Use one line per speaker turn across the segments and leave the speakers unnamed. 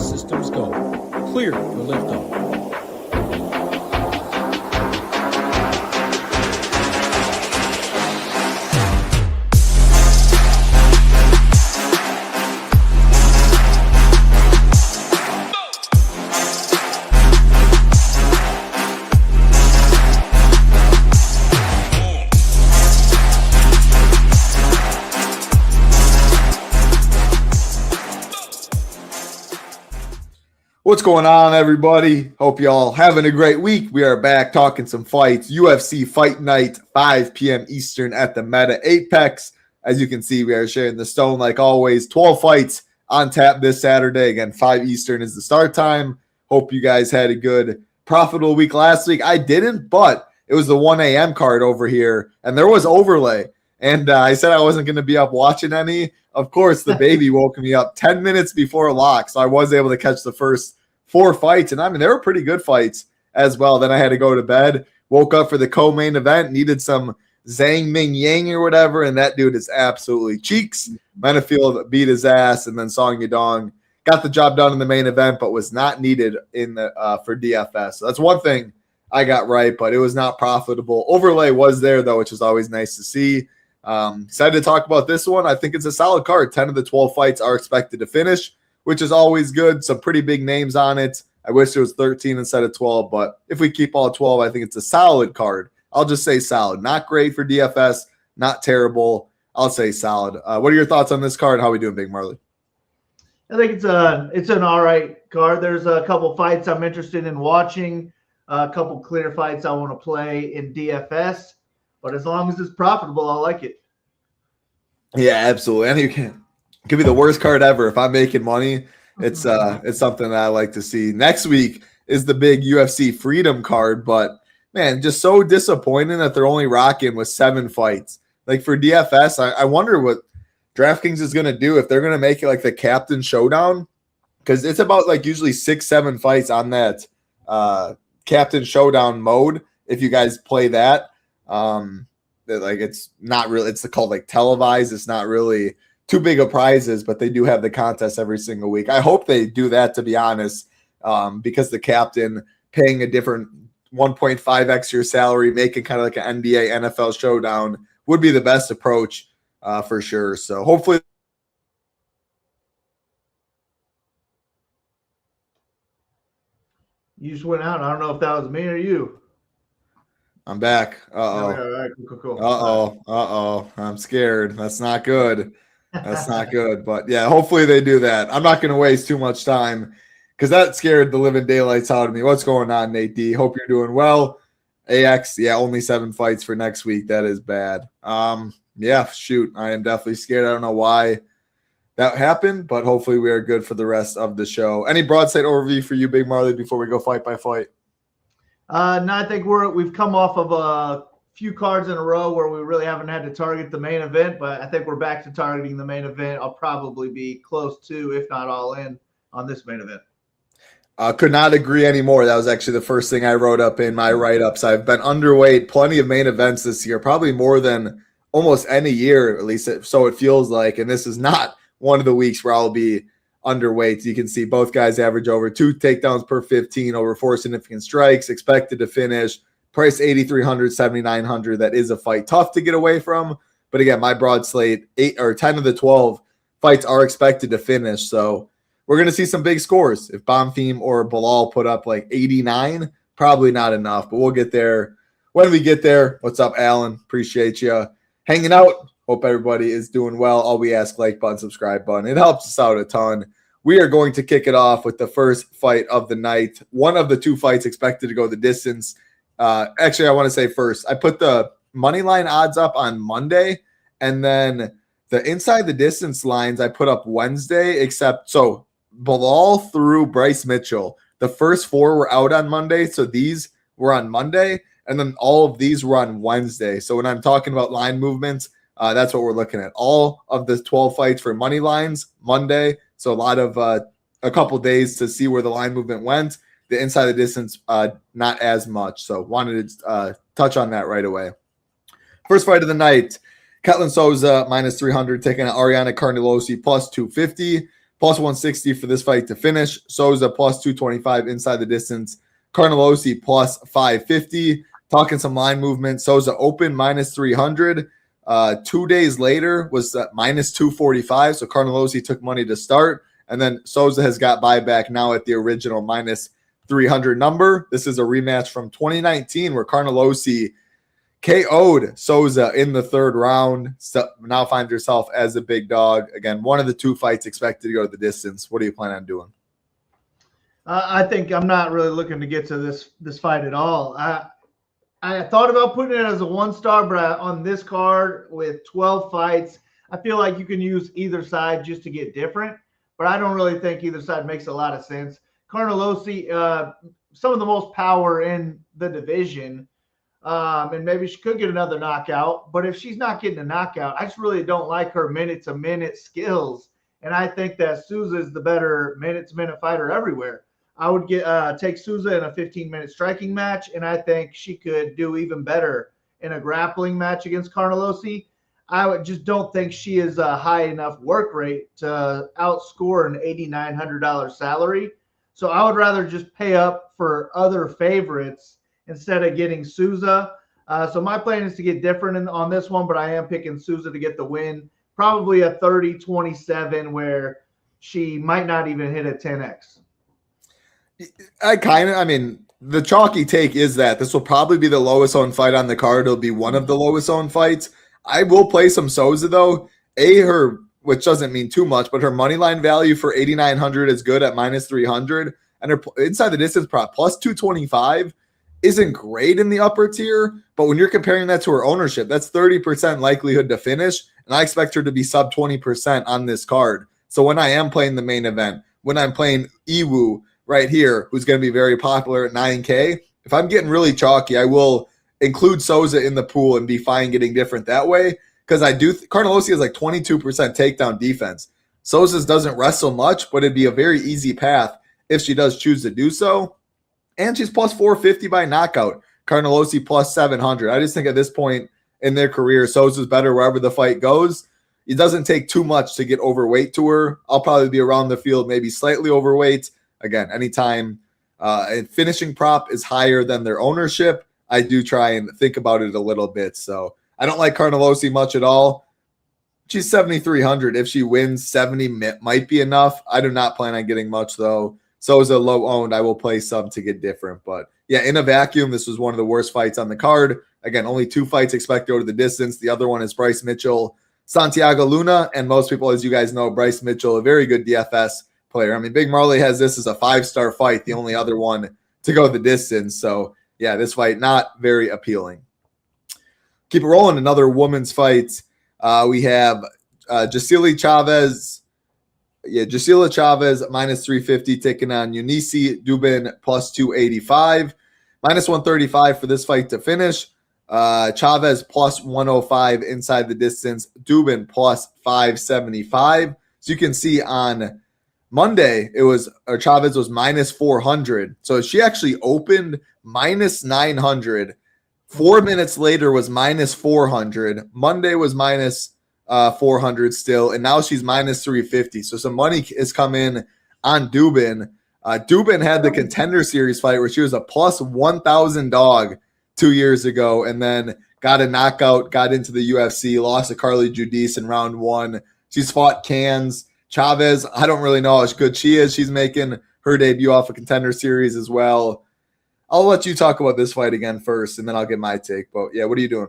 systems go. Clear for liftoff.
What's going on, everybody? Hope y'all having a great week. We are back talking some fights. UFC Fight Night, 5 p.m. Eastern at the Meta Apex. As you can see, we are sharing the stone like always. 12 fights on tap this Saturday. Again, 5 Eastern is the start time. Hope you guys had a good, profitable week last week. I didn't, but it was the 1 a.m. card over here, and there was overlay. And I said I wasn't going to be up watching any. Of course, the baby woke me up 10 minutes before lock, so I was able to catch the first 4 fights, and I mean, they were pretty good fights as well. Then I had to go to bed, woke up for the co-main event, needed some Zhang Ming Yang or whatever, and that dude is absolutely cheeks. Benefield beat his ass, and then Song Yadong got the job done in the main event, but was not needed in the for DFS. So that's one thing I got right, but it was not profitable. Overlay was there, though, which is always nice to see. Excited to talk about this one. I think it's a solid card. 10 of the 12 fights are expected to finish, which is always good. Some pretty big names on it. I wish it was 13 instead of 12, but if we keep all 12, I think it's a solid card. I'll just say solid. Not great for DFS, not terrible. I'll say solid. What are your thoughts on this card? How are we doing, Big Marley?
I think it's an all right card. There's a couple fights I'm interested in watching, a couple clear fights I want to play in DFS, but as long as it's profitable, I like it.
Yeah, absolutely. And you can. It could be the worst card ever. If I'm making money, it's something that I like to see. Next week is the big UFC Freedom card, but man, just so disappointing that they're only rocking with 7 fights. Like for DFS, I wonder what DraftKings is going to do if they're going to make it like the Captain Showdown, because it's about like usually 6-7 fights on that Captain Showdown mode. If you guys play that, like it's not really. It's called like televised. It's not really too big of prizes, but they do have the contest every single week. I hope they do that, to be honest, because the captain paying a different 1.5x your salary, making kind of like an NBA, NFL showdown would be the best approach for sure. So hopefully.
You just went out. I don't know if that was me or you.
I'm back. Uh-oh.
All right, cool.
Uh-oh. I'm scared. That's not good. That's not good. But yeah, hopefully they do that. I'm not going to waste too much time because that scared the living daylights out of me. What's going on, Nate D? Hope you're doing well. AX, yeah, only 7 fights for next week. That is bad. Yeah, shoot. I am definitely scared. I don't know why that happened, but hopefully we are good for the rest of the show. Any broadside overview for you, Big Marley, before we go fight by fight?
No, I think we've come off of a few cards in a row where we really haven't had to target the main event, but I think we're back to targeting the main event. I'll probably be close to, if not all in, on this main event.
Could not agree anymore. That was actually the first thing I wrote up in my write-ups. I've been underweight plenty of main events this year, probably more than almost any year, at least so it feels like, and this is not one of the weeks where I'll be underweight. You can see both guys average over 2 takedowns per 15, over 4 significant strikes, expected to finish. Price 8,300, 7,900. That is a fight tough to get away from. But again, my broad slate, 8 or 10 of the 12 fights are expected to finish. So we're going to see some big scores. If Bonfim or Bilal put up like 89, probably not enough. But we'll get there when we get there. What's up, Alan? Appreciate you hanging out. Hope everybody is doing well. All we ask, like button, subscribe button. It helps us out a ton. We are going to kick it off with the first fight of the night. One of the 2 fights expected to go the distance. Actually, I want to say first, I put the money line odds up on Monday, and then the inside the distance lines I put up Wednesday, except so Bilal through Bryce Mitchell. The first 4 were out on Monday, so these were on Monday, and then all of these were on Wednesday. So when I'm talking about line movements, that's what we're looking at. All of the 12 fights for money lines Monday, so a lot of a couple days to see where the line movement went. The inside the distance, not as much. So wanted to touch on that right away. First fight of the night, Ketlen Souza minus 300, taking out Ariane Carnelossi plus 250. plus 160 for this fight to finish. Souza plus 225 inside the distance. Carnelossi plus 550. Talking some line movement. Souza open minus 300. 2 days later was minus 245. So Carnelossi took money to start. And then Souza has got buyback now at the original minus 300 number. This is a rematch from 2019 where Carnelossi KO'd Souza in the third round. So now finds herself as a big dog. Again, one of the 2 fights expected to go to the distance. What do you plan on doing?
I think I'm not really looking to get to this fight at all. I thought about putting it as a 1-star, but on this card with 12 fights, I feel like you can use either side just to get different. But I don't really think either side makes a lot of sense. Carnelossi, some of the most power in the division, and maybe she could get another knockout. But if she's not getting a knockout, I just really don't like her minute-to-minute skills. And I think that Souza is the better minute-to-minute fighter everywhere. I would take Souza in a 15-minute striking match, and I think she could do even better in a grappling match against Carnelossi. I just don't think she is a high enough work rate to outscore an $8,900 salary. So I would rather just pay up for other favorites instead of getting Souza. So my plan is to get different on this one, but I am picking Souza to get the win. Probably a 30-27 where she might not even hit a 10x.
The chalky take is that this will probably be the lowest owned fight on the card. It'll be one of the lowest owned fights. I will play some Souza though. Her, which doesn't mean too much, but her money line value for 8,900 is good at minus 300, and her inside the distance prop plus 225 isn't great in the upper tier. But when you're comparing that to her ownership, that's 30% likelihood to finish, and I expect her to be sub 20% on this card. So when I am playing the main event, when I'm playing Iwu right here, who's going to be very popular at 9K, if I'm getting really chalky, I will include Souza in the pool and be fine getting different that way. Because Carnelossi has like 22% takedown defense. Souza's doesn't wrestle much, but it'd be a very easy path if she does choose to do so. And she's plus 450 by knockout. Carnelossi plus 700. I just think at this point in their career, Souza's better wherever the fight goes. It doesn't take too much to get overweight to her. I'll probably be around the field, maybe slightly overweight. Again, anytime a finishing prop is higher than their ownership, I do try and think about it a little bit. So I don't like Carnelossi much at all. She's 7,300. If she wins, 70 might be enough. I do not plan on getting much, though. Souza low owned. I will play some to get different. But yeah, in a vacuum, this was one of the worst fights on the card. Again, only 2 fights expect to go to the distance. The other one is Bryce Mitchell, Santiago Luna. And most people, as you guys know, Bryce Mitchell, a very good DFS player. I mean, Big Marley has this as a 5-star fight, the only other one to go the distance. So yeah, this fight not very appealing. Keep it rolling. Another women's fight. We have Jeisla Chaves. Yeah, Jeisla Chaves minus 350 taking on Yuneisy Duben plus 285. Minus 135 for this fight to finish. Chaves plus 105 inside the distance. Duben plus 575. So you can see on Monday, Chaves was minus 400. So she actually opened minus 900. 4 minutes later was minus 400. Monday was minus 400 still, and now she's minus 350. So some money has come in on Duben. Duben had the Contender Series fight where she was a plus 1,000 dog 2 years ago, and then got a knockout, got into the UFC, lost to Carly Judice in round 1. She's fought Cans. Chaves, I don't really know how good she is. She's making her debut off a Contender Series as well. I'll let you talk about this fight again first, and then I'll get my take. But yeah, what are you doing?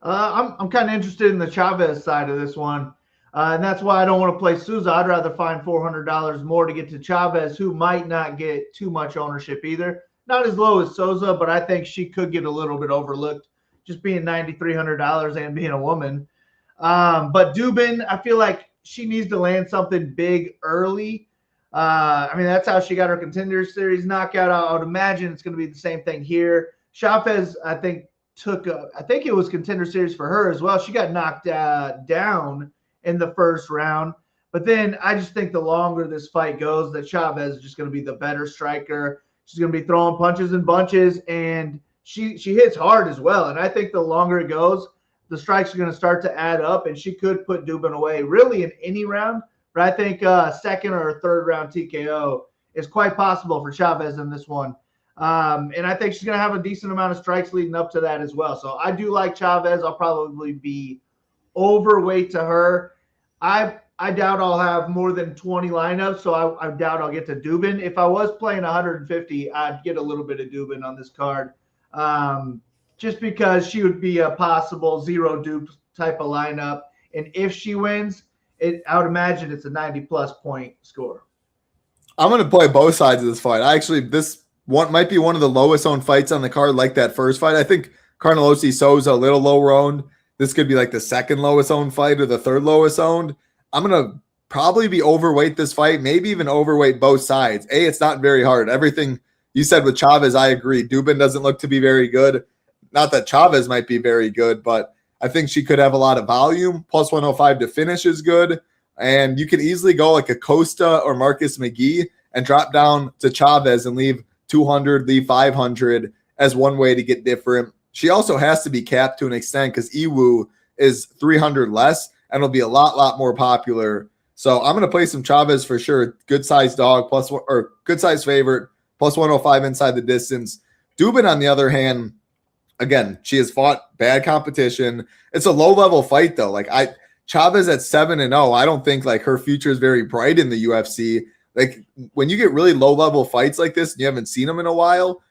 I'm kind of interested in the Chaves side of this one, and that's why I don't want to play Souza. I'd rather find $400 more to get to Chaves, who might not get too much ownership either. Not as low as Souza, but I think she could get a little bit overlooked, just being $9,300 and being a woman. But Duben, I feel like she needs to land something big early. That's how she got her Contender Series knockout. I would imagine it's going to be the same thing here. Chaves, I think it was Contender Series for her as well. She got knocked down in the first round. But then I just think the longer this fight goes, that Chaves is just going to be the better striker. She's going to be throwing punches and bunches, and she hits hard as well. And I think the longer it goes, the strikes are going to start to add up, and she could put Duben away really in any round. but I think second or third round TKO is quite possible for Chaves in this one. And I think she's going to have a decent amount of strikes leading up to that as well. So I do like Chaves. I'll probably be overweight to her. I doubt I'll have more than 20 lineups, so I doubt I'll get to Duben. If I was playing 150, I'd get a little bit of Duben on this card, just because she would be a possible zero dupe type of lineup. And if she wins, I would imagine it's a 90-plus point score.
I'm going to play both sides of this fight. This one might be one of the lowest owned fights on the card, like that first fight. I think Carnelossi Souza a little lower owned. This could be like the second lowest owned fight or the third lowest owned. I'm going to probably be overweight this fight, maybe even overweight both sides. It's not very hard. Everything you said with Chaves, I agree. Duben doesn't look to be very good. Not that Chaves might be very good, but I think she could have a lot of volume. Plus 105 to finish is good. And you could easily go like a Costa or Marcus McGhee and drop down to Chaves and leave 200, leave 500 as one way to get different. She also has to be capped to an extent because Iwu is 300 less and will be a lot more popular. So I'm going to play some Chaves for sure. Good size dog or good size favorite, plus 105 inside the distance. Duben, on the other hand, again, she has fought bad competition. It's a low level fight though. Like Chaves at 7-0, I don't think like her future is very bright in the UFC. Like when you get really low level fights like this and you haven't seen them in a while,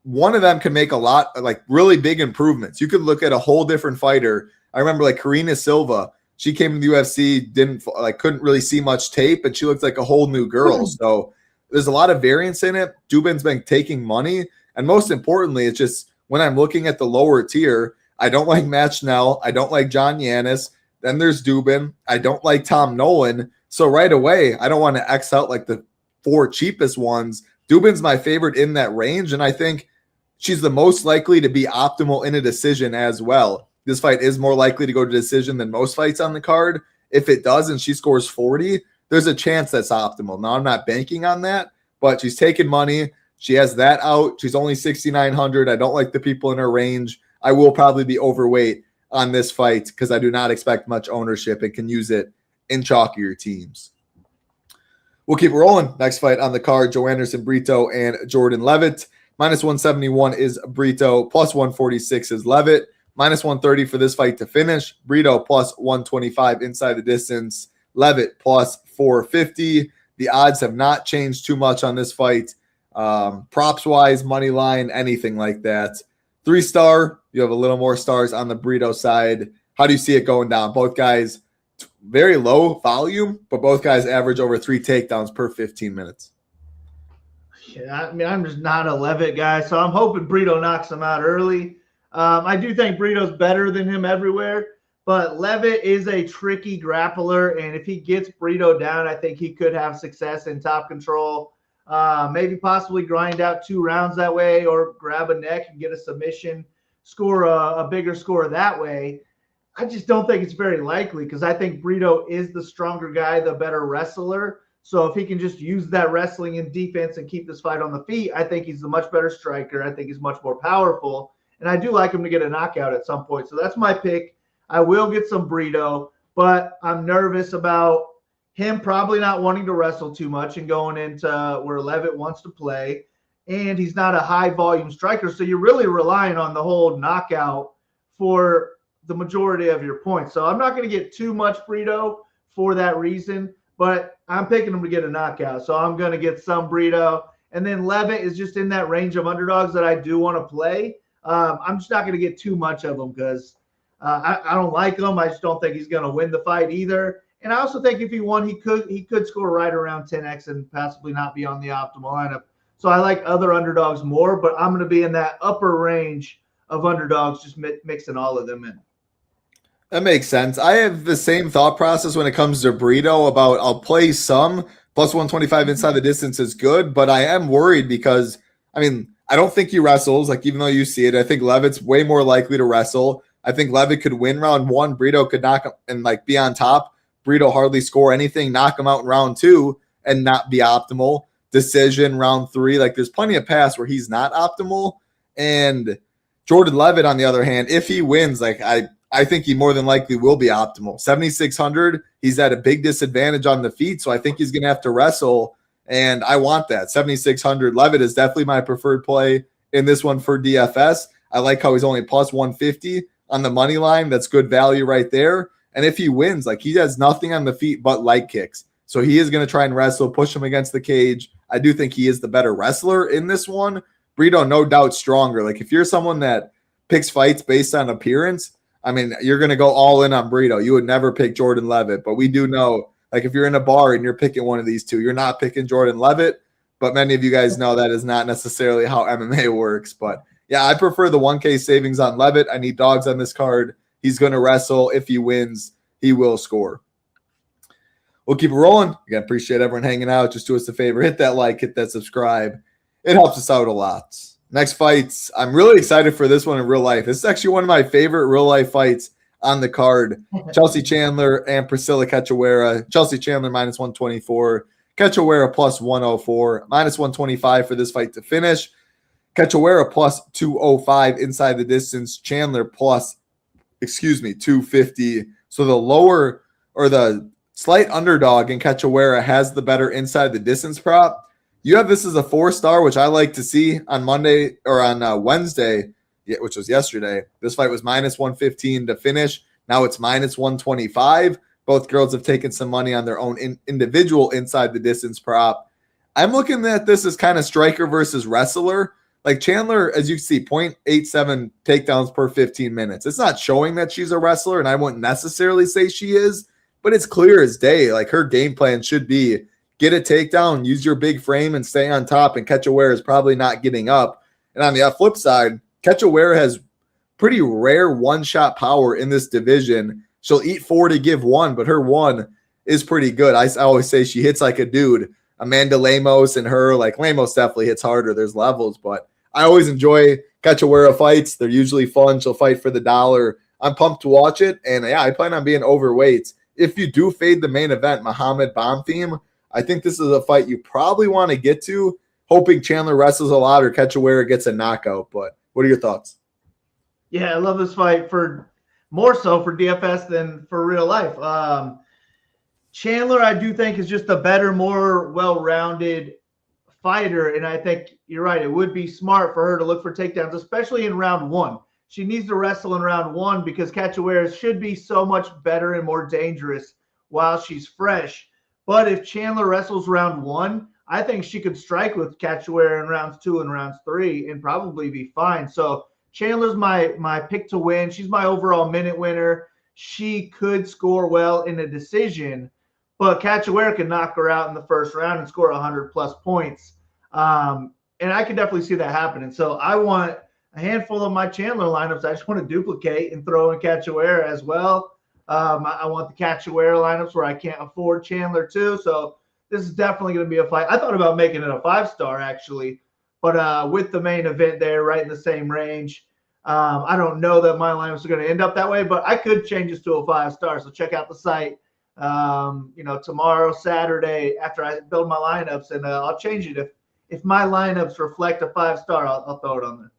one of them can make a lot like really big improvements. You could look at a whole different fighter. I remember like Karina Silva. She came to the UFC, couldn't really see much tape, and she looked like a whole new girl. So there's a lot of variance in it. Duben's been taking money, and most importantly, it's just when I'm looking at the lower tier, I don't like Matt Schnell. I don't like John Yannis. Then there's Duben. I don't like Tom Nolan. So right away, I don't want to X out like the 4 cheapest ones. Duben's my favorite in that range, and I think she's the most likely to be optimal in a decision as well. This fight is more likely to go to decision than most fights on the card. If it does and she scores 40, there's a chance that's optimal. Now, I'm not banking on that, but she's taking money. She has that out. She's only 6,900. I don't like the people in her range. I will probably be overweight on this fight because I do not expect much ownership and can use it in chalkier teams. We'll keep rolling. Next fight on the card, Joanderson, Brito, and Jordan Leavitt. Minus 171 is Brito. Plus 146 is Leavitt. Minus 130 for this fight to finish. Brito plus 125 inside the distance. Leavitt plus 450. The odds have not changed too much on this fight. Props-wise, money line, anything like that. 3-star, you have a little more stars on the Brito side. How do you see it going down? Both guys, very low volume, but both guys average over 3 takedowns per 15 minutes.
Yeah, I mean, I'm just not a Leavitt guy, so I'm hoping Brito knocks him out early. I do think Brito's better than him everywhere, but Leavitt is a tricky grappler, and if he gets Brito down, I think he could have success in top control. Maybe possibly grind out 2 rounds that way or grab a neck and get a submission, score a bigger score that way. I just don't think it's very likely because I think Brito is the stronger guy, the better wrestler. So if he can just use that wrestling and defense and keep this fight on the feet, I think he's the much better striker. I think he's much more powerful. And I do like him to get a knockout at some point. So that's my pick. I will get some Brito, but I'm nervous about him probably not wanting to wrestle too much and going into where Leavitt wants to play. And he's not a high volume striker. So you're really relying on the whole knockout for the majority of your points. So I'm not going to get too much Brito for that reason, but I'm picking him to get a knockout. So I'm going to get some Brito. And then Leavitt is just in that range of underdogs that I do want to play. I'm just not going to get too much of him because I don't like him. I just don't think he's going to win the fight either. And I also think if he won, he could score right around 10x and possibly not be on the optimal lineup. So I like other underdogs more, but I'm going to be in that upper range of underdogs, just mixing all of them in.
That makes sense. I have the same thought process when it comes to Brito about I'll play some. Plus 125 inside the distance is good, but I am worried because, I mean, I don't think he wrestles. Like, even though you see it, I think Leavitt's way more likely to wrestle. I think Leavitt could win round 1. Brito could knock him and like be on top. Brito hardly score anything, knock him out in round 2 and not be optimal. Decision round 3. Like, there's plenty of paths where he's not optimal. And Jordan Leavitt, on the other hand, if he wins, like I think he more than likely will be optimal. 7,600, he's at a big disadvantage on the feet, so I think he's going to have to wrestle, and I want that. 7,600. Leavitt is definitely my preferred play in this one for DFS. I like how he's only plus 150 on the money line. That's good value right there. And if he wins, like, he has nothing on the feet but light kicks. So he is going to try and wrestle, push him against the cage. I do think he is the better wrestler in this one. Brito, no doubt, stronger. Like, if you're someone that picks fights based on appearance, I mean, you're going to go all in on Brito. You would never pick Jordan Leavitt. But we do know, like, if you're in a bar and you're picking one of these two, you're not picking Jordan Leavitt. But many of you guys know that is not necessarily how MMA works. But, yeah, I prefer the 1K savings on Leavitt. I need dogs on this card. He's going to wrestle. If he wins, he will score. We'll keep it rolling. Again, appreciate everyone hanging out. Just do us a favor. Hit that like, hit that subscribe. It helps us out a lot. Next fights. I'm really excited for this one in real life. This is actually one of my favorite real life fights on the card. Chelsea Chandler and Priscila Cachoeira. Chelsea Chandler minus 124. Cachoeira plus 104. Minus 125 for this fight to finish. Cachoeira plus 205 inside the distance. Chandler plus 250. So the lower or the slight underdog in Cachoeira has the better inside the distance prop. You have this as a 4-star, which I like to see on Monday or on Wednesday, which was yesterday. This fight was minus 115 to finish. Now it's minus 125. Both girls have taken some money on their own individual inside the distance prop. I'm looking at this as kind of striker versus wrestler. Like Chandler, as you see, 0.87 takedowns per 15 minutes. It's not showing that she's a wrestler, and I wouldn't necessarily say she is, but it's clear as day. Like, her game plan should be get a takedown, use your big frame, and stay on top, and Cachoeira is probably not getting up. And on the flip side, Cachoeira has pretty rare one-shot power in this division. She'll eat 4 to give 1, but her 1 is pretty good. I always say she hits like a dude. Amanda Lemos and her, like, Lemos definitely hits harder. There's levels, but I always enjoy Cachoeira fights. They're usually fun. She'll fight for the dollar. I'm pumped to watch it, and yeah, I plan on being overweight. If you do fade the main event, Muhammad Bonfim, I think this is a fight you probably want to get to, hoping Chandler wrestles a lot or Cachoeira gets a knockout. But what are your thoughts?
Yeah, I love this fight for more so for DFS than for real life. Chandler, I do think, is just a better, more well-rounded fighter, and I think you're right. It would be smart for her to look for takedowns, especially in round 1. She needs to wrestle in round 1 because Cachoeira should be so much better and more dangerous while she's fresh. But if Chandler wrestles round 1, I think she could strike with Cachoeira in rounds 2 and rounds 3 and probably be fine. So Chandler's my pick to win. She's my overall minute winner. She could score well in a decision, but Cachoeira can knock her out in the first round and score 100-plus points. And I can definitely see that happening. So I want a handful of my Chandler lineups. I just want to duplicate and throw in Cachoeira as well. I want the Cachoeira lineups where I can't afford Chandler too. So this is definitely going to be a fight. I thought about making it a 5-star actually, but with the main event there right in the same range, I don't know that my lineups are going to end up that way, but I could change this to a 5-star. So check out the site, tomorrow, Saturday, after I build my lineups, and I'll change it. If my lineups reflect a 5-star, I'll throw it on there.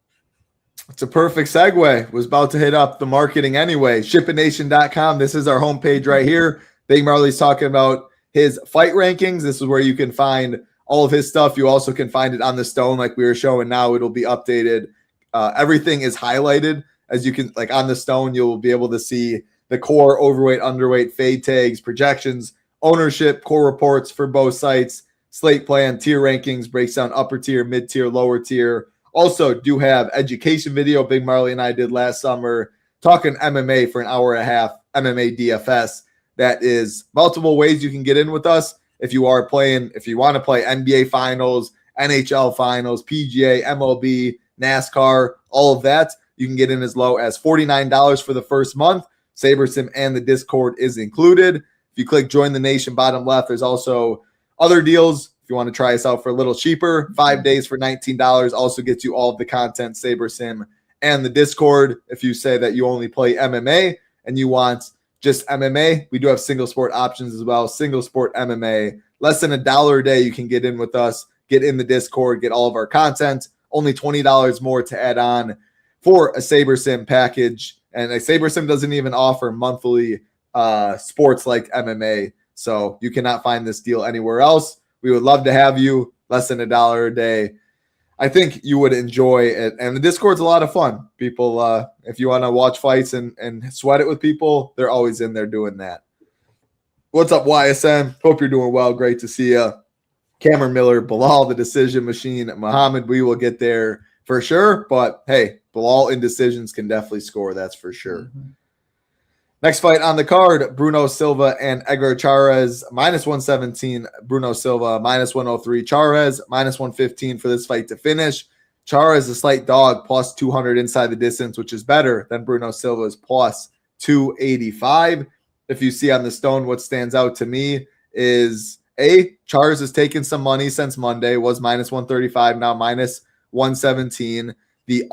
It's a perfect segue. Was about to hit up the marketing anyway. ShippingNation.com. This is our homepage right here. Big Marley's talking about his fight rankings. This is where you can find all of his stuff. You also can find it on the stone like we were showing now. It'll be updated. Everything is highlighted. As you can, like on the stone, you'll be able to see the core, overweight, underweight, fade tags, projections, ownership, core reports for both sites, slate plan, tier rankings, breaks down upper tier, mid tier, lower tier. Also do have education video Big Marley and I did last summer talking MMA for an hour and a half, MMA DFS. That is multiple ways you can get in with us. If you want to play NBA finals, NHL finals, PGA, MLB, NASCAR, all of that, you can get in as low as $49 for the first month. SaberSim and the Discord is included. If you click join the nation bottom left, there's also other deals. If you want to try us out for a little cheaper, 5 days for $19 also gets you all of the content, SaberSim and the Discord. If you say that you only play MMA and you want just MMA, we do have single sport options as well. Single sport MMA, less than $1 a day. You can get in with us, get in the Discord, get all of our content. Only $20 more to add on for a SaberSim package. And like SaberSim doesn't even offer monthly sports like MMA. So you cannot find this deal anywhere else. We would love to have you. Less than $1 a day. I think you would enjoy it. And the Discord's a lot of fun. People, if you want to watch fights and sweat it with people, they're always in there doing that. What's up, YSM? Hope you're doing well. Great to see you. Cameron Miller, Bilal, the decision machine. Muhammad, we will get there for sure. But, hey, Bilal in decisions can definitely score. That's for sure. Mm-hmm. Next fight on the card, Bruno Silva and Edgar Chairez, -117. Bruno Silva, -103. Chairez, -115 for this fight to finish. Chairez, a slight dog, +200 inside the distance, which is better than Bruno Silva's +285. If you see on the stone, what stands out to me is, Chairez has taken some money since Monday, was -135, now -117. The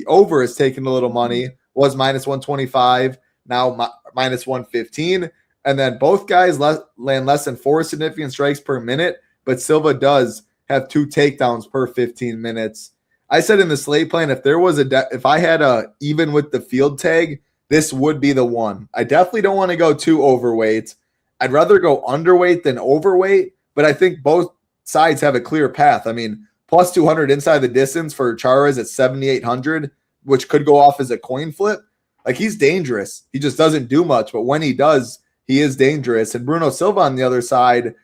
over has taken a little money, was -125, now -115. And then both guys land less than 4 significant strikes per minute, but Silva does have 2 takedowns per 15 minutes. I said in the Slate plan, if I had a even with the field tag, this would be the one. I definitely don't want to go too overweight. I'd rather go underweight than overweight, but I think both sides have a clear path. I mean, +200 inside the distance for Chairez at 7,800, which could go off as a coin flip. Like, he's dangerous. He just doesn't do much, but when he does, he is dangerous. And Bruno Silva on the other side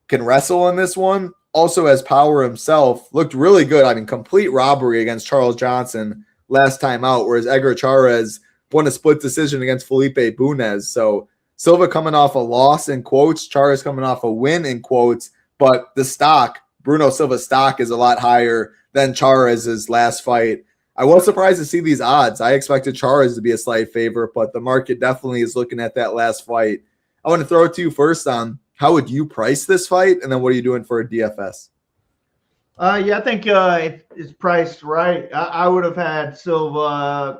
can wrestle in this one. Also has power himself. Looked really good. I mean, complete robbery against Charles Johnson last time out, whereas Edgar Chairez won a split decision against Felipe Bunez. So Silva coming off a loss in quotes, Chairez coming off a win in quotes, but the stock, Bruno Silva's stock, is a lot higher than Chairez's last fight. I was surprised to see these odds. I expected Chairez to be a slight favorite, but the market definitely is looking at that last fight. I want to throw it to you first on how would you price this fight, and then what are you doing for a DFS?
I think it's priced right. I would have had Silva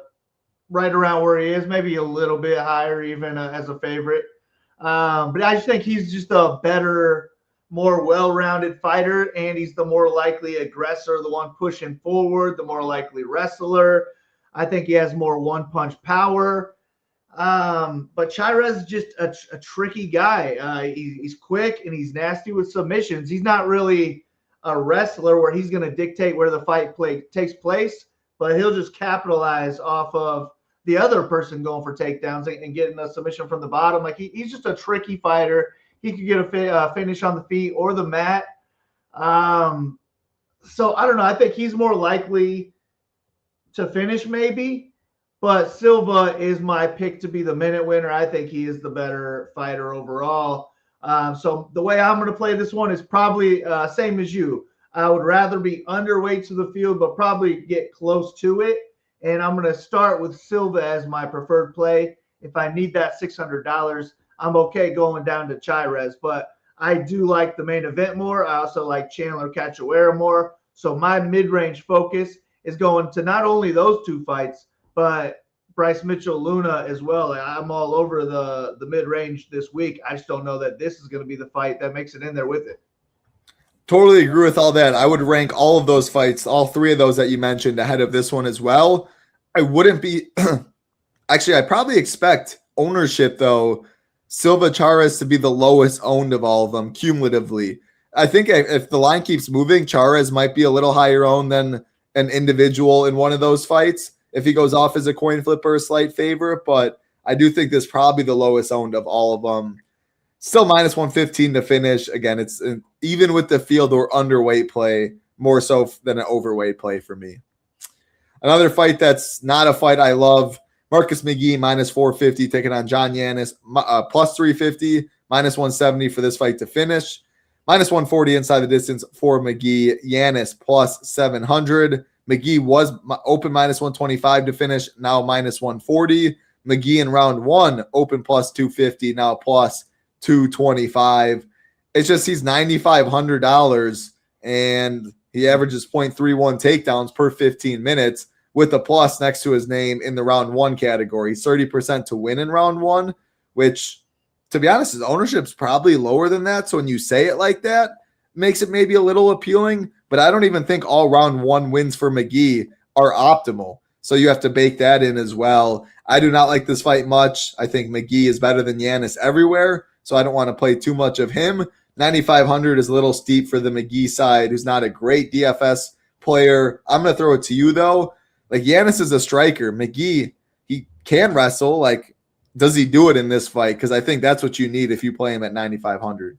right around where he is, maybe a little bit higher even as a favorite. But I just think he's just a better, more well-rounded fighter, and he's the more likely aggressor, the one pushing forward, the more likely wrestler. I think he has more one-punch power. But Chairez is just a tricky guy. He's quick and he's nasty with submissions. He's not really a wrestler where he's going to dictate where the fight takes place, but he'll just capitalize off of the other person going for takedowns and getting a submission from the bottom. Like, he's just a tricky fighter. He could get a finish on the feet or the mat. So I don't know. I think he's more likely to finish maybe, but Silva is my pick to be the minute winner. I think he is the better fighter overall. So the way I'm going to play this one is probably same as you. I would rather be underweight to the field, but probably get close to it. And I'm going to start with Silva as my preferred play. If I need that $600, I'm okay going down to Chairez, but I do like the main event more. I also like Chandler Cachoeira more. So my mid-range focus is going to not only those 2 fights, but Bryce Mitchell-Luna as well. I'm all over the mid-range this week. I just don't know that this is going to be the fight that makes it in there with it.
Totally agree with all that. I would rank all of those fights, all 3 of those that you mentioned, ahead of this one as well. I wouldn't be – actually, I probably expect ownership, though, Silva Chairez to be the lowest owned of all of them cumulatively. I think if the line keeps moving, Chairez might be a little higher owned than an individual in one of those fights if he goes off as a coin flip or a slight favorite, but I do think this is probably the lowest owned of all of them. Still -115 to finish. Again, it's even with the field or underweight play, more so than an overweight play for me. Another fight that's not a fight I love, Marcus McGhee -450 taking on John Yannis, +350, -170 for this fight to finish. -140 inside the distance for McGhee. Yannis +700. McGhee was open -125 to finish, now -140. McGhee in round 1, open +250, now +225. It's just he's $9,500 and he averages 0.31 takedowns per 15 minutes with a plus next to his name in the round 1 category. 30% to win in round 1, which, to be honest, his ownership's probably lower than that. So when you say it like that, makes it maybe a little appealing, but I don't even think all round 1 wins for McGhee are optimal. So you have to bake that in as well. I do not like this fight much. I think McGhee is better than Yannis everywhere, so I don't want to play too much of him. 9,500 is a little steep for the McGhee side, who's not a great DFS player. I'm going to throw it to you, though. Like, Yannis is a striker. McGhee, he can wrestle. Like, does he do it in this fight? Because I think that's what you need if you play him at 9,500.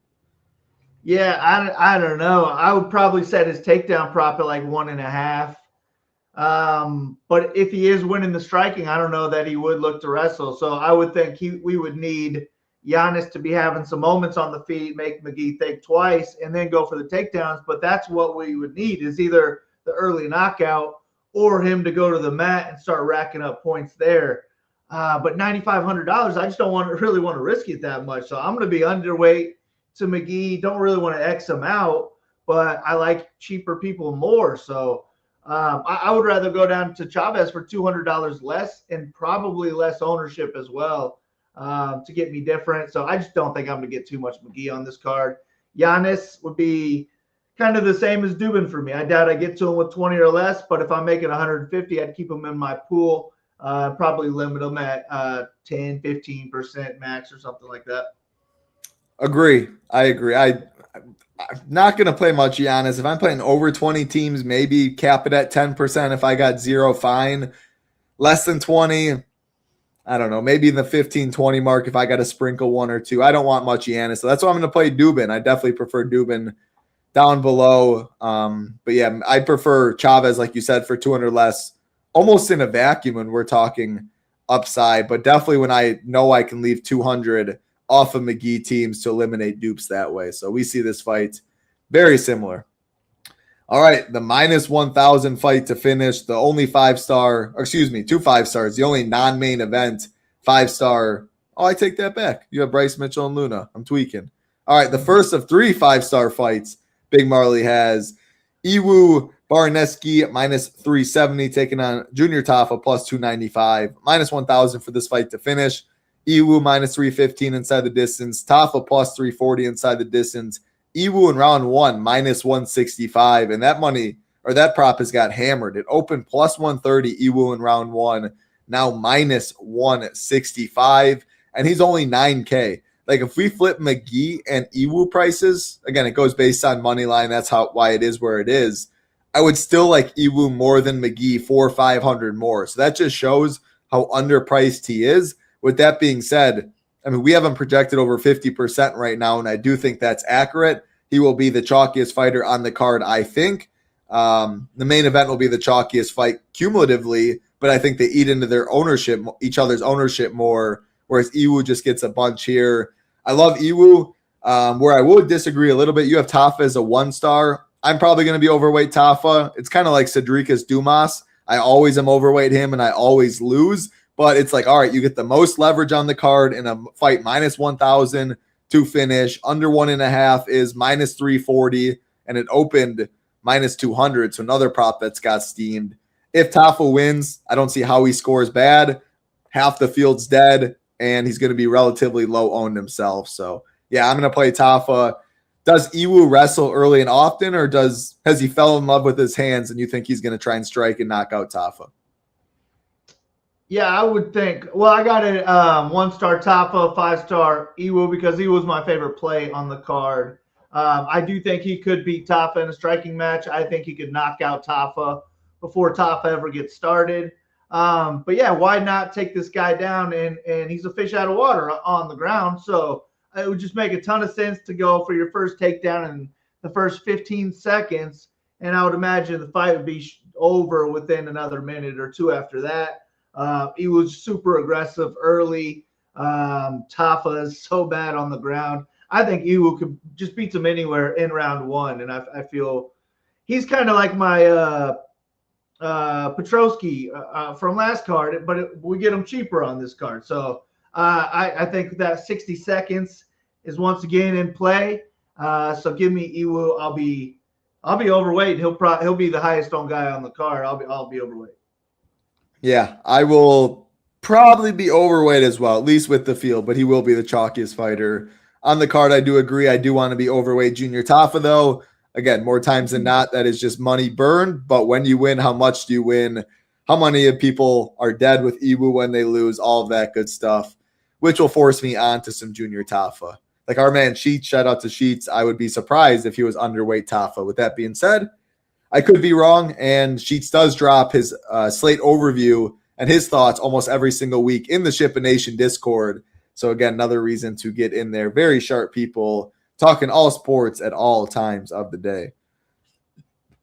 Yeah, I don't know. I would probably set his takedown prop at like 1.5. But if he is winning the striking, I don't know that he would look to wrestle. So I would think we would need Yannis to be having some moments on the feet, make McGhee think twice, and then go for the takedowns. But that's what we would need, is either the early knockout or him to go to the mat and start racking up points there. But $9,500, I just don't really want to risk it that much. So I'm going to be underweight to McGhee. Don't really want to X him out, but I like cheaper people more. So I would rather go down to Chaves for $200 less and probably less ownership as well to get me different. So I just don't think I'm going to get too much McGhee on this card. Yannis would be kind of the same as Duben for me. I doubt I get to him with 20 or less, but if I'm making 150, I'd keep him in my pool. Probably limit him at 10, 15% max or something like that.
Agree. I agree. I'm not going to play much Yannis. If I'm playing over 20 teams, maybe cap it at 10%. If I got 0, fine. Less than 20, I don't know, maybe in the 15, 20 mark if I got to sprinkle 1 or 2. I don't want much Yannis. So that's why I'm going to play Duben. I definitely prefer Duben down below. But yeah, I prefer Chaves, like you said, for 200 less, almost in a vacuum when we're talking upside. But definitely when I know I can leave 200 off of McGhee teams to eliminate dupes that way. So we see this fight very similar. All right, the minus 1,000 fight to finish. The only 5-star, or excuse me, 2 5-stars. The only non-main event 5-star. Oh, I take that back. You have Bryce Mitchell and Luna. I'm tweaking. All right, the first of 3 5-star fights Big Marley has. Iwu Baraniewski minus 370 taking on Junior Tafa plus 295. Minus 1,000 for this fight to finish. Iwu minus 315 inside the distance. Tafa plus 340 inside the distance. Iwu in round 1 minus 165. And that money, or that prop, has got hammered. It opened plus 130 Iwu in round 1. Now minus 165. And he's only 9K. Like, if we flip McGhee and Iwu prices, again, it goes based on money line. That's why it is where it is. I would still like Iwu more than McGhee, 400 or 500 more. So that just shows how underpriced he is. With that being said, I mean, we have him projected over 50% right now, and I do think that's accurate. He will be the chalkiest fighter on the card, I think. The main event will be the chalkiest fight cumulatively, but I think they eat into their ownership, each other's ownership more, whereas Iwu just gets a bunch here. I love Iwu. Where I would disagree a little bit, you have Tafa as a 1-star. I'm probably going to be overweight Tafa. It's kind of like Cedricus Dumas. I always am overweight him, and I always lose. But it's like, all right, you get the most leverage on the card in a fight minus 1,000 to finish. Under 1.5 is minus 340, and it opened minus 200. So another prop that's got steamed. If Tafa wins, I don't see how he scores bad. Half the field's dead, and he's going to be relatively low owned himself. So yeah, I'm going to play Tafa. Does Iwu wrestle early and often, or has he fell in love with his hands and you think he's going to try and strike and knock out Tafa?
Yeah, I would think. Well, I got it 1-star Tafa, 5-star Iwu because he was my favorite play on the card. I do think he could beat Tafa in a striking match. I think he could knock out Tafa before Tafa ever gets started. But yeah, why not take this guy down? And he's a fish out of water on the ground. So it would just make a ton of sense to go for your first takedown in the first 15 seconds. And I would imagine the fight would be over within another minute or 2 after that. He was super aggressive early. Tafa is so bad on the ground. I think Iwu could just beat him anywhere in round 1. And I feel he's kind of like my Petrosky from last card, but we get him cheaper on this card. So I think that 60 seconds is once again in play. So give me Iwu. I'll be overweight. He'll be the highest owned guy on the card. I'll be overweight.
Yeah, I will probably be overweight as well, at least with the field, but he will be the chalkiest fighter on the card. I do agree. I do want to be overweight Junior Tafa, though. Again, more times than not, that is just money burned. But when you win, how much do you win? how many of people are dead with Iwu when they lose, all of that good stuff, which will force me on to some Junior Tafa. Like our man Sheets, shout out to Sheets. I would be surprised if he was underweight Tafa. With that being said, I could be wrong, and Sheets does drop his slate overview and his thoughts almost every single week in the Ship a Nation Discord. So again, another reason to get in there. Very sharp people talking all sports at all times of the day.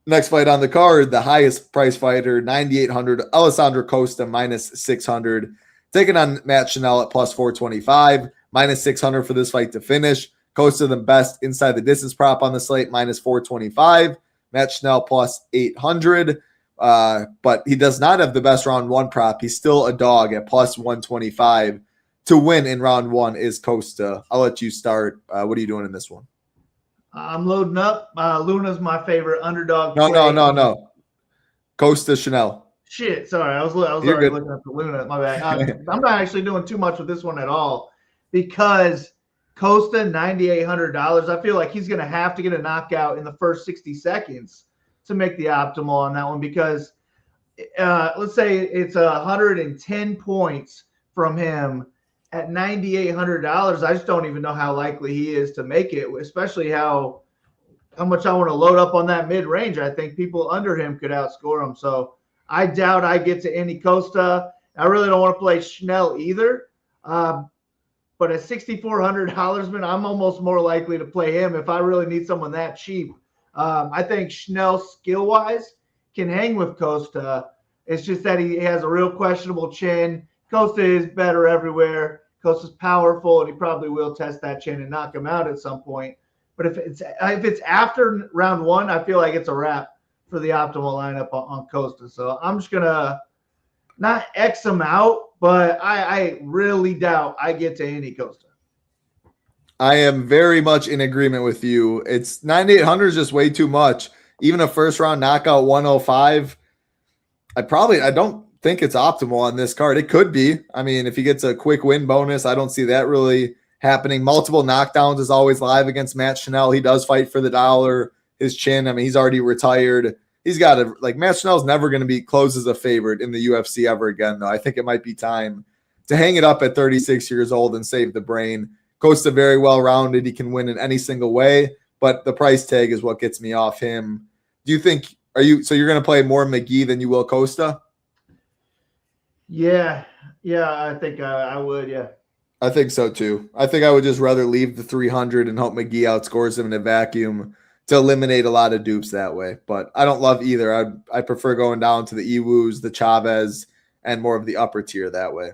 Next fight on the card, the highest price fighter, 9,800, Alessandro Costa, minus 600. Taking on Matt Schnell at plus 425, minus 600 for this fight to finish. Costa the best inside the distance prop on the slate, minus 425. Matt Schnell plus 800. But he does not have the best round one prop. He's still a dog at plus 125. To win in round one is Costa. I'll let you start. What are you doing in this one?
I'm loading up. Luna's my favorite underdog.
No. Costa Schnell.
Shit, sorry. I was already looking up the Luna. My bad. I'm not actually doing too much with this one at all because Costa, $9,800. I feel like he's going to have to get a knockout in the first 60 seconds to make the optimal on that one because let's say it's 110 points from him at $9,800. I just don't even know how likely he is to make it, especially how much I want to load up on that mid-range. I think people under him could outscore him. So I doubt I get to any Costa. I really don't want to play Schnell either. But at $6,400, man, I'm almost more likely to play him if I really need someone that cheap. I think Schnell skill-wise can hang with Costa. It's just that he has a real questionable chin. Costa is better everywhere. Costa's powerful, and he probably will test that chin and knock him out at some point. But if it's after round one, I feel like it's a wrap for the optimal lineup on Costa. So I'm just going to not X him out, but I really doubt I get to any Costa.
I am very much in agreement with you. It's 9,800 is just way too much. Even a first round knockout 105, I don't think it's optimal on this card. It could be. I mean, if he gets a quick win bonus, I don't see that really happening. Multiple knockdowns is always live against Matt Schnell. He does fight for the dollar. His chin, I mean, he's already retired. He's got to, like, Matt Schnell's never going to be closed as a favorite in the UFC ever again, though. I think it might be time to hang it up at 36 years old and save the brain. Costa very well-rounded. He can win in any single way, but the price tag is what gets me off him. Do you think, so you're going to play more McGhee than you will Costa?
Yeah, I think I would, yeah.
I think so, too. I think I would just rather leave the 300 and hope McGhee outscores him in a vacuum to eliminate a lot of dupes that way. But I don't love either. I prefer going down to the Iwus, the Chaves, and more of the upper tier that way.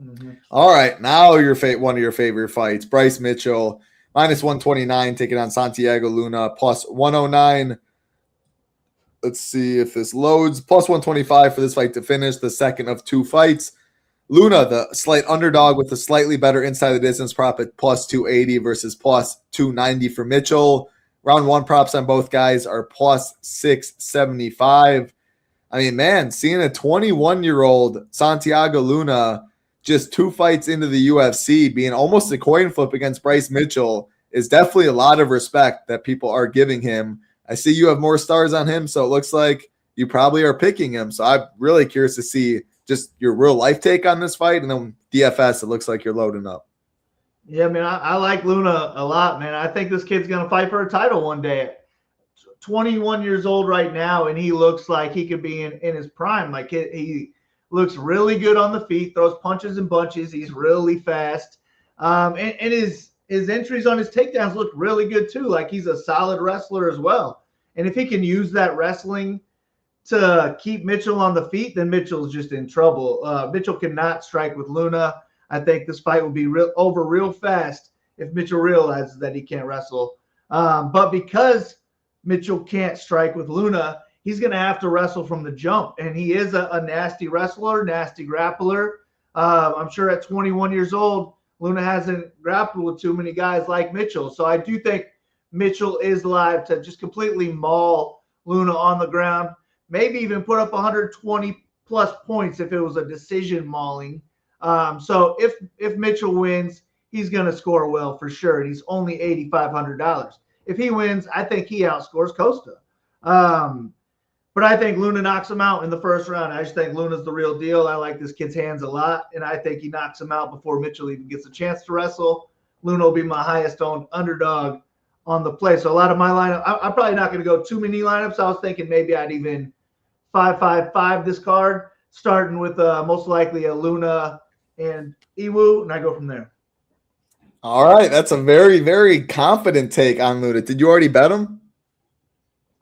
Mm-hmm. All right, now one of your favorite fights. Bryce Mitchell, minus 129, taking on Santiago Luna, plus 109. Let's see if this loads. Plus 125 for this fight to finish, the second of two fights. Luna, the slight underdog with a slightly better inside the distance prop at plus 280 versus plus 290 for Mitchell. Round one props on both guys are plus 675. I mean, man, seeing a 21-year-old Santiago Luna just two fights into the UFC being almost a coin flip against Bryce Mitchell is definitely a lot of respect that people are giving him. I see you have more stars on him, so it looks like you probably are picking him. So I'm really curious to see just your real life take on this fight. And then DFS, it looks like you're loading up.
Yeah, man, I like Luna a lot, man. I think this kid's going to fight for a title one day. 21 years old right now, and he looks like he could be in his prime. Like he looks really good on the feet, throws punches and bunches. He's really fast. And his entries on his takedowns look really good too. Like he's a solid wrestler as well. And if he can use that wrestling to keep Mitchell on the feet, then Mitchell's just in trouble. Mitchell cannot strike with Luna. I think this fight will be over real fast if Mitchell realizes that he can't wrestle. But because Mitchell can't strike with Luna, he's going to have to wrestle from the jump. And he is a nasty wrestler, nasty grappler. I'm sure at 21 years old, Luna hasn't grappled with too many guys like Mitchell. So I do think Mitchell is live to just completely maul Luna on the ground, maybe even put up 120-plus points if it was a decision mauling. So if Mitchell wins, he's going to score well for sure. And he's only $8,500. If he wins, I think he outscores Costa. But I think Luna knocks him out in the first round. I just think Luna's the real deal. I like this kid's hands a lot, and I think he knocks him out before Mitchell even gets a chance to wrestle. Luna will be my highest owned underdog on the play. So a lot of my lineup, I'm probably not going to go too many lineups. I was thinking maybe I'd even 5-5-5 this card, starting with most likely a Luna and Iwu, and I go from there.
All right, that's a very, very confident take on Luna. Did you already bet him?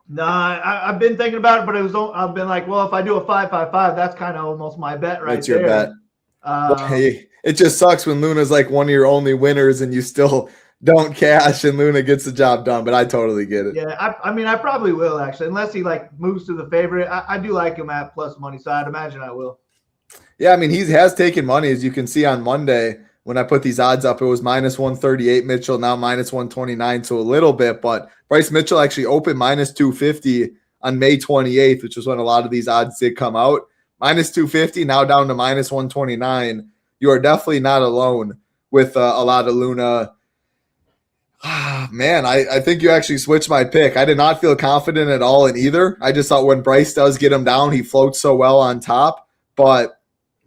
No, I've been thinking about it, but I've been like, well, if I do a 5-5-5, that's kind of almost my bet right there.
That's your bet. Hey, it just sucks when Luna's like one of your only winners and you still don't cash and Luna gets the job done, but I totally get it.
Yeah, I mean, I probably will actually, unless he like moves to the favorite. I do like him at plus money, so I'd imagine I will.
Yeah, I mean, he has taken money, as you can see on Monday. When I put these odds up, it was minus 138 Mitchell, now minus 129, so a little bit. But Bryce Mitchell actually opened minus 250 on May 28th, which is when a lot of these odds did come out. Minus 250, now down to minus 129. You are definitely not alone with a lot of Luna. Man, I think you actually switched my pick. I did not feel confident at all in either. I just thought when Bryce does get him down, he floats so well on top. But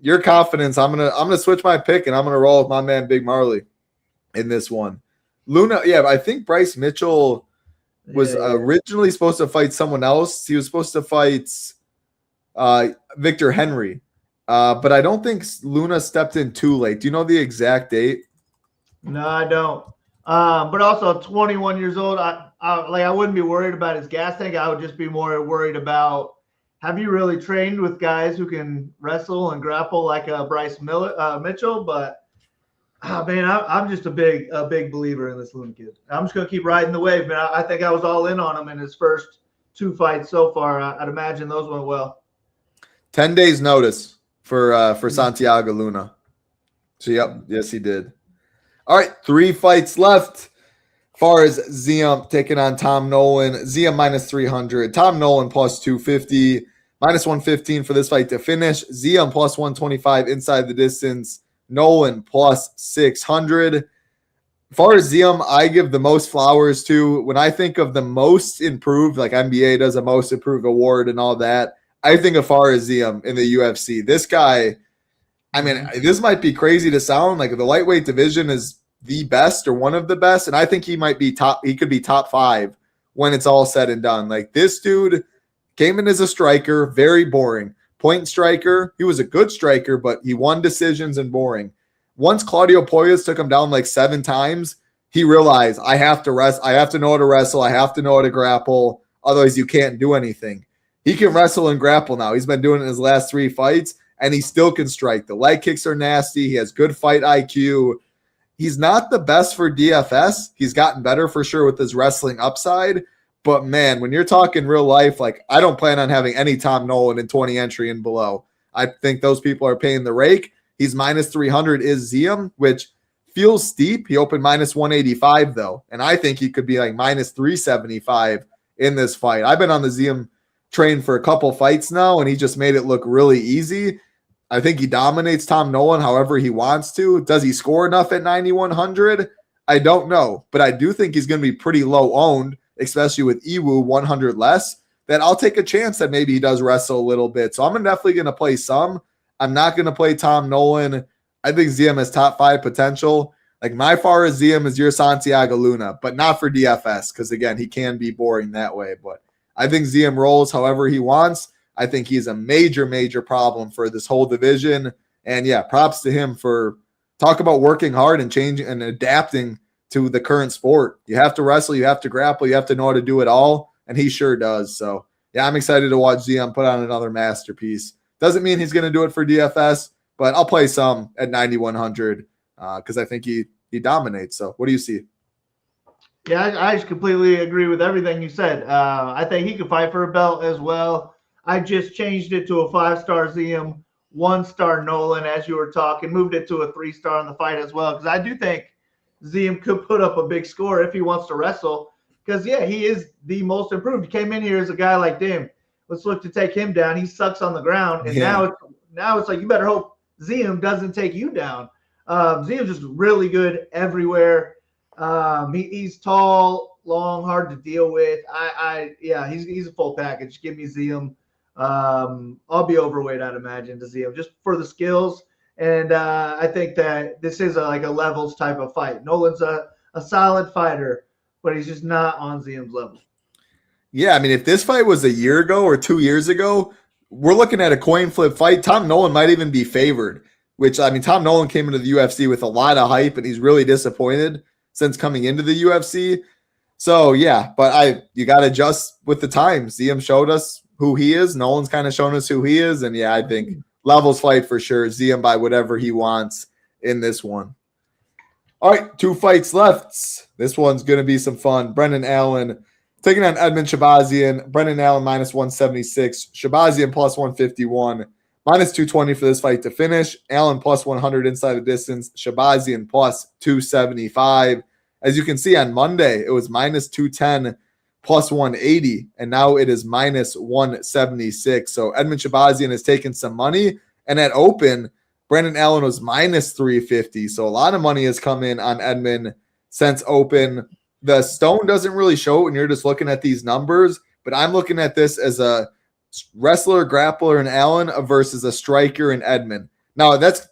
your confidence, I'm gonna switch my pick and I'm gonna roll with my man Big Marley in this one. Luna, yeah, I think Bryce Mitchell was originally supposed to fight someone else. He was supposed to fight Victor Henry, but I don't think Luna stepped in too late. Do you know the exact date?
No, I don't. But also 21 years old. I wouldn't be worried about his gas tank. I would just be more worried about, have you really trained with guys who can wrestle and grapple like Bryce Mitchell? But man, I'm just a big believer in this Luna kid. I'm just gonna keep riding the wave, man. I think I was all in on him in his first 2 fights so far. I'd imagine those went well.
10 days notice for Santiago Luna. So yep, yes he did. All right, 3 fights left. Far as Ziam taking on Tom Nolan, Ziam minus 300, Tom Nolan plus 250, minus 115 for this fight to finish. Ziam plus 125 inside the distance, Nolan plus 600. Far as Ziam, I give the most flowers to. When I think of the most improved, like NBA does a most improved award and all that, I think of Far as Ziam in the UFC. This guy, I mean, this might be crazy to sound like the lightweight division is the best or one of the best, and I think he might be top. He could be top 5 when it's all said and done. Like, this dude came in as a striker, very boring point striker. He was a good striker, but he won decisions and boring. Once Claudio Poyas took him down like 7 times, he realized, I have to rest. I have to know how to wrestle. I have to know how to grapple. Otherwise, you can't do anything. He can wrestle and grapple now. He's been doing it in his last 3 fights, and he still can strike. The leg kicks are nasty. He has good fight IQ. He's not the best for DFS. He's gotten better for sure with his wrestling upside. But, man, when you're talking real life, like, I don't plan on having any Tom Nolan in 20 entry and below. I think those people are paying the rake. He's minus 300 is Ziam, which feels steep. He opened minus 185, though. And I think he could be like minus 375 in this fight. I've been on the Ziam train for a couple fights now, and he just made it look really easy. I think he dominates Tom Nolan however he wants to. Does he score enough at 9,100? I don't know, but I do think he's going to be pretty low owned, especially with Iwu 100 less, that I'll take a chance that maybe he does wrestle a little bit. So I'm definitely going to play some. I'm not going to play Tom Nolan. I think Ziam has top 5 potential. Like, my Far as Ziam is your Santiago Luna, but not for DFS because, again, he can be boring that way. But I think Ziam rolls however he wants. I think he's a major, major problem for this whole division. And yeah, props to him for talk about working hard and changing and adapting to the current sport. You have to wrestle, you have to grapple, you have to know how to do it all. And he sure does. So yeah, I'm excited to watch Ziam put on another masterpiece. Doesn't mean he's going to do it for DFS, but I'll play some at 9,100 because I think he dominates. So what do you see?
Yeah, I just completely agree with everything you said. I think he could fight for a belt as well. I just changed it to a 5-star Ziam, 1-star Nolan, as you were talking, moved it to a 3-star in the fight as well, because I do think Ziam could put up a big score if he wants to wrestle, because, yeah, he is the most improved. He came in here as a guy like, damn, let's look to take him down. He sucks on the ground, and now it's like you better hope Ziam doesn't take you down. Ziam's just really good everywhere. He's tall, long, hard to deal with. Yeah, he's a full package. Give me Ziem. I'll be overweight, I'd imagine, to Ziem, just for the skills. And I think that this is like a levels type of fight. Nolan's a solid fighter, but he's just not on Ziem's level.
Yeah, I mean, if this fight was a year ago or 2 years ago, we're looking at a coin flip fight. Tom Nolan might even be favored, which, I mean, Tom Nolan came into the UFC with a lot of hype, and he's really disappointed since coming into the UFC. So, yeah, but you got to adjust with the times. Ziem showed us who he is. Nolan's kind of shown us who he is. And, yeah, I think levels fight for sure. Ziem by whatever he wants in this one. All right, 2 fights left. This one's going to be some fun. Brendan Allen taking on Edmund Shabazian. Brendan Allen minus 176. Shabazian plus 151. Minus 220 for this fight to finish. Allen plus 100 inside the distance. Shabazian plus 275. As you can see on Monday, it was minus 210 plus 180. And now it is minus 176. So Edmund Shabazian has taken some money. And at open, Brendan Allen was minus 350. So a lot of money has come in on Edmund since open. The stone doesn't really show it when you're just looking at these numbers, but I'm looking at this as a wrestler, grappler in Allen versus a striker in Edmund. Now, that's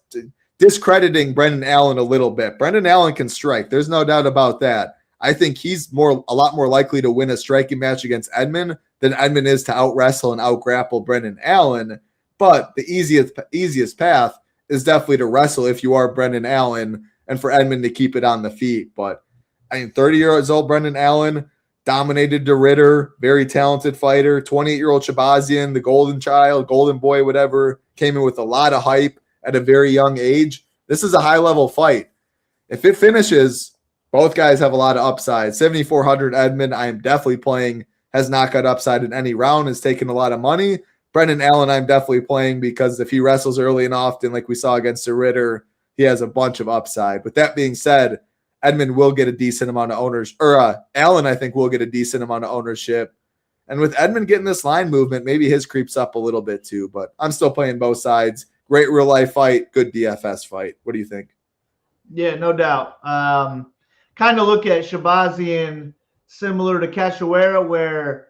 discrediting Brendan Allen a little bit. Brendan Allen can strike. There's no doubt about that. I think he's a lot more likely to win a striking match against Edmund than Edmund is to out-wrestle and out-grapple Brendan Allen. But the easiest path is definitely to wrestle if you are Brendan Allen and for Edmund to keep it on the feet. But I mean, 30 years old Brendan Allen dominated De Ritter, very talented fighter. 28-year-old Shabazian, the golden child, golden boy, whatever, came in with a lot of hype at a very young age. This is a high-level fight. If it finishes, both guys have a lot of upside. 7,400 Edmund, I am definitely playing, has not got upside in any round, has taken a lot of money. Brendan Allen, I'm definitely playing because if he wrestles early and often, like we saw against De Ritter, he has a bunch of upside. With that being said, Edmund will get a decent amount of ownership, or Allen, I think, will get a decent amount of ownership. And with Edmund getting this line movement, maybe his creeps up a little bit too, but I'm still playing both sides. Great real life fight, good DFS fight. What do you think?
Yeah, no doubt. Kind of look at Shabazian similar to Cachoeira, where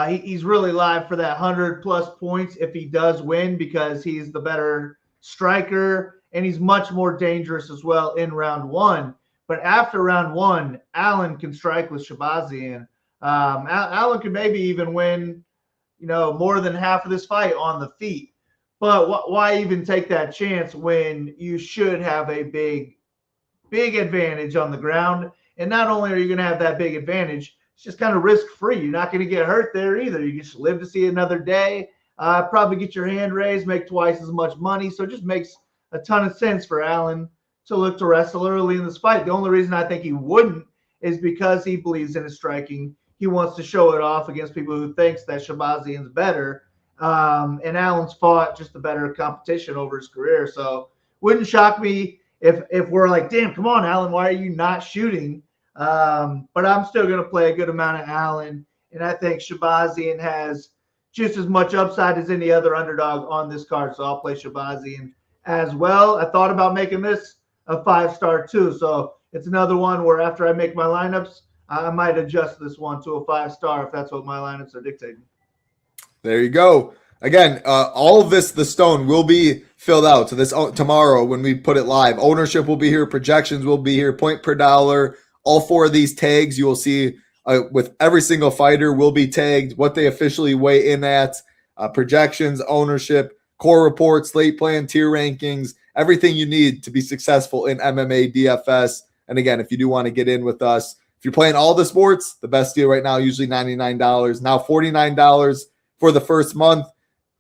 he's really live for that 100+ points if he does win, because he's the better striker and he's much more dangerous as well in round 1. But after round 1, Allen can strike with Shabazian. Allen could maybe even win, more than half of this fight on the feet. But why even take that chance when you should have a big advantage on the ground? And not only are you going to have that big advantage, it's just kind of risk-free. You're not going to get hurt there either. You just live to see another day, probably get your hand raised, make twice as much money. So it just makes a ton of sense for Allen to look to wrestle early in this fight. The only reason I think he wouldn't is because he believes in his striking. He wants to show it off against people who thinks that Shabazian's better. And Allen's fought just a better competition over his career. So wouldn't shock me if we're like, damn, come on, Allen, why are you not shooting? But I'm still going to play a good amount of Allen. And I think Shabazian has just as much upside as any other underdog on this card. So I'll play Shabazian as well. I thought about making this a 5-star too. So it's another one where after I make my lineups, I might adjust this one to a 5-star if that's what my lineups are dictating.
There you go. Again, all of this, the stone will be filled out. So this tomorrow when we put it live, ownership will be here, projections will be here, point per dollar. All 4 of these tags you will see with every single fighter will be tagged, what they officially weigh in at, projections, ownership, core reports, slate plan, tier rankings, everything you need to be successful in MMA DFS. And again, if you do want to get in with us, if you're playing all the sports, the best deal right now, usually $99, now $49 for the first month.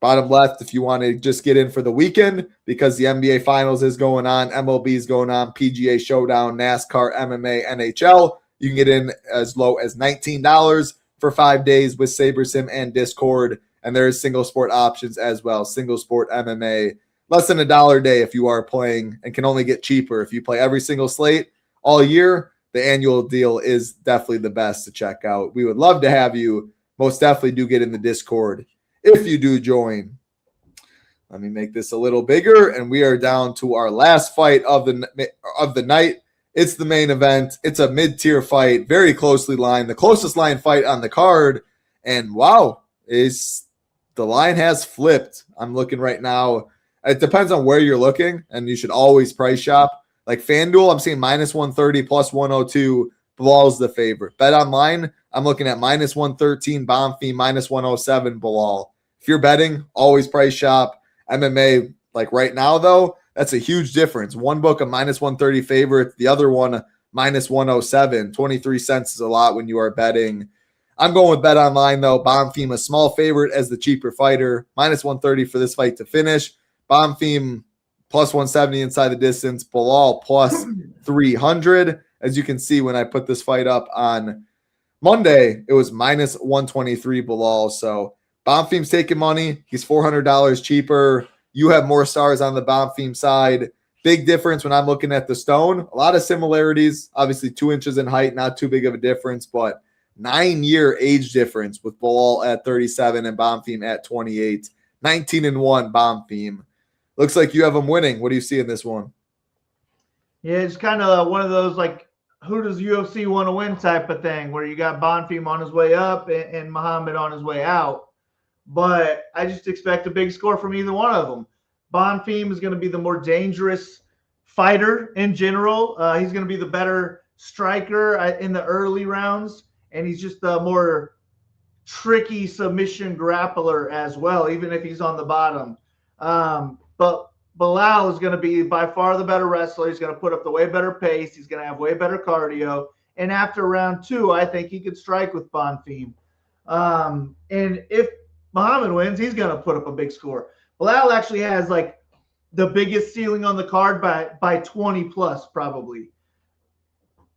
Bottom left, if you want to just get in for the weekend, because the NBA Finals is going on, MLB is going on, PGA Showdown, NASCAR, MMA, NHL. You can get in as low as $19 for 5 days with SaberSim and Discord. And there is single sport options as well. Single sport MMA, less than $1 a day if you are playing, and can only get cheaper if you play every single slate all year. The annual deal is definitely the best to check out. We would love to have you. Most definitely do get in the Discord if you do join. Let me make this a little bigger, and we are down to our last fight of the night. It's the main event. It's a mid-tier fight, very closely lined, the closest line fight on the card. And wow, the line has flipped. I'm looking right now. It depends on where you're looking, and you should always price shop. Like FanDuel, I'm seeing -130, +102. Bilal's the favorite. Bet online, I'm looking at -113, Bonfim, -107, Bilal. If you're betting, always price shop. MMA, like right now, though, that's a huge difference. One book a -130 favorite, the other one -107. 23 cents is a lot when you are betting. I'm going with Bet Online, though. Bonfim, a small favorite as the cheaper fighter. -130 for this fight to finish. Bonfim, +170 inside the distance. Bilal, +300. As you can see, when I put this fight up on Monday, it was -123 Bilal. So Bonfim's taking money. He's $400 cheaper. You have more stars on the Bonfim side. Big difference when I'm looking at the stone. A lot of similarities. Obviously, 2 inches in height, not too big of a difference, but 9-year age difference with Bilal at 37 and Bonfim at 28. 19-1 Bonfim. Looks like you have him winning. What do you see in this one?
Yeah, it's kind of one of those like, who does UFC want to win type of thing, where you got Bonfim on his way up and Muhammad on his way out. But I just expect a big score from either one of them. Bonfim is going to be the more dangerous fighter in general. He's going to be the better striker in the early rounds, and he's just the more tricky submission grappler as well, even if he's on the bottom. But Bilal is going to be by far the better wrestler. He's going to put up the way better pace. He's going to have way better cardio. And after round 2, I think he could strike with Bonfim. And if Muhammad wins, he's going to put up a big score. Bilal actually has like the biggest ceiling on the card by 20 plus probably.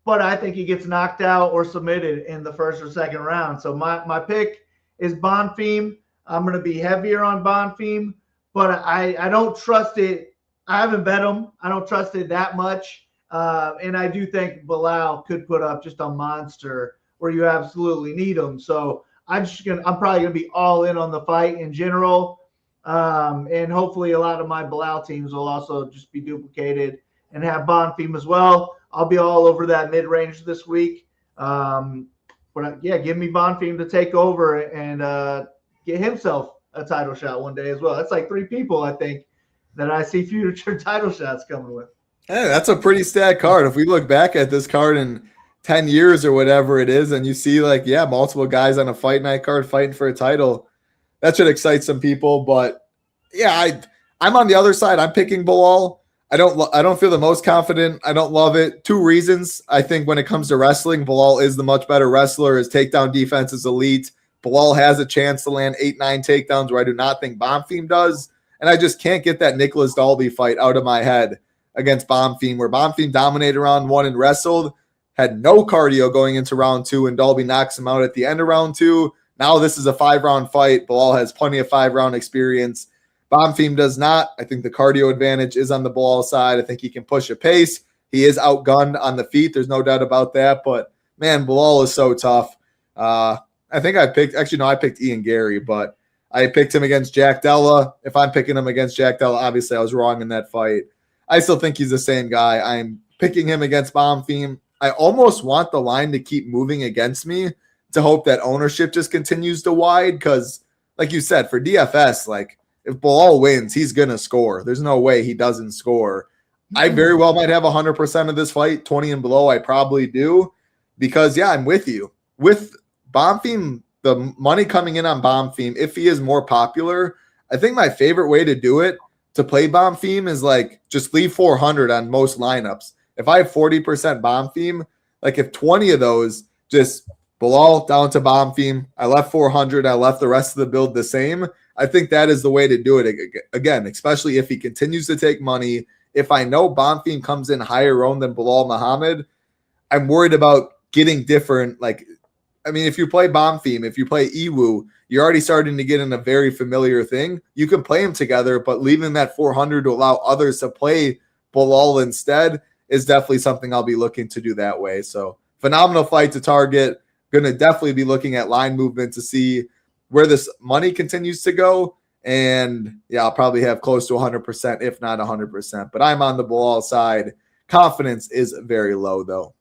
But I think he gets knocked out or submitted in the first or second round. So my pick is Bonfim. I'm going to be heavier on Bonfim, but I don't trust it. I haven't bet him. I don't trust it that much. And I do think Bilal could put up just a monster where you absolutely need him. So I'm probably going to be all in on the fight in general. And hopefully a lot of my Bilal teams will also just be duplicated and have Bonfim as well. I'll be all over that mid-range this week. But yeah, give me Bonfim to take over and get himself a title shot one day as well. That's like 3 people, I think, that I see future title shots coming with.
Hey, that's a pretty stacked card. If we look back at this card in 10 years or whatever it is, and you see multiple guys on a fight night card fighting for a title, that should excite some people. But yeah, I'm on the other side. I'm picking Bilal. I don't feel the most confident. I don't love it. 2 reasons. I think when it comes to wrestling, Bilal is the much better wrestler. His takedown defense is elite. Bilal has a chance to land 8-9 takedowns where I do not think Bonfim does. And I just can't get that Nicholas Dalby fight out of my head against Bonfim, where Bonfim dominated round 1 and wrestled, had no cardio going into round 2, and Dalby knocks him out at the end of round 2. Now this is a 5-round fight. Bilal has plenty of 5-round experience. Bonfim does not. I think the cardio advantage is on the Bilal side. I think he can push a pace. He is outgunned on the feet. There's no doubt about that. But, man, Bilal is so tough. I think I picked Ian Gary, but I picked him against Jack Della. If I'm picking him against Jack Della, obviously I was wrong in that fight. I still think he's the same guy. I'm picking him against Bonfim. I almost want the line to keep moving against me to hope that ownership just continues to wide because, like you said, for DFS, if Bilal wins, he's going to score. There's no way he doesn't score. I very well might have 100% of this fight, 20 and below. I probably do because, yeah, I'm with you. With Bonfim, the money coming in on Bonfim, if he is more popular, I think my favorite way to do it to play Bonfim is just leave 400 on most lineups. If I have 40% Bonfim, if 20 of those just Bilal down to Bonfim, I left 400, I left the rest of the build the same. I think that is the way to do it again, especially if he continues to take money. If I know Bonfim comes in higher owned than Bilal Muhammad, I'm worried about getting different. If you play Bonfim, if you play Iwu, you're already starting to get in a very familiar thing. You can play them together, but leaving that 400 to allow others to play Bilal instead is definitely something I'll be looking to do that way. So phenomenal fight to target. Going to definitely be looking at line movement to see where this money continues to go. And yeah, I'll probably have close to 100%, if not 100%. But I'm on the Bilal side. Confidence is very low, though.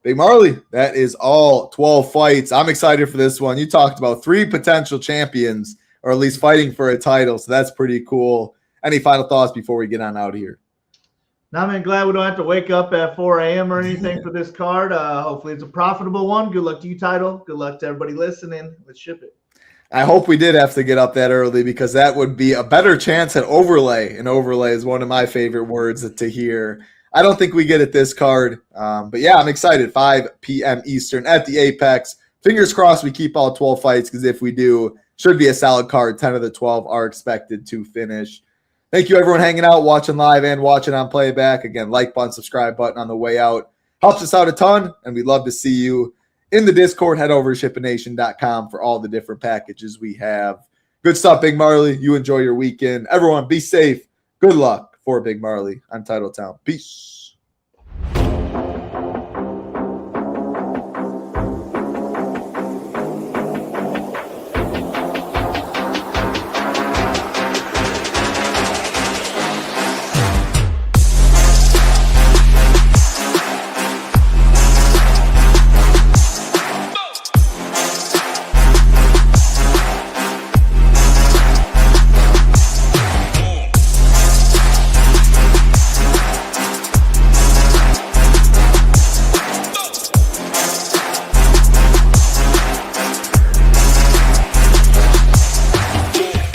Big Marley, that is all 12 fights. I'm excited for this one. You talked about 3 potential champions, or at least fighting for a title, so that's pretty cool. Any final thoughts before we get on out here?
Now, I'm glad we don't have to wake up at 4 a.m. or anything for this card. Hopefully it's a profitable one. Good luck to you, Title. Good luck to everybody listening. Let's ship it.
I hope we did have to get up that early because that would be a better chance at overlay. And overlay is one of my favorite words to hear. I don't think we get it this card. But yeah, I'm excited. 5 p.m. Eastern at the Apex. Fingers crossed we keep all 12 fights because if we do, should be a solid card. 10 of the 12 are expected to finish. Thank you, everyone, hanging out, watching live and watching on playback. Again, like button, subscribe button on the way out. Helps us out a ton, and we'd love to see you in the Discord. Head over to shippination.com for all the different packages we have. Good stuff, Big Marley. You enjoy your weekend. Everyone, be safe. Good luck for Big Marley on Title Town. Peace.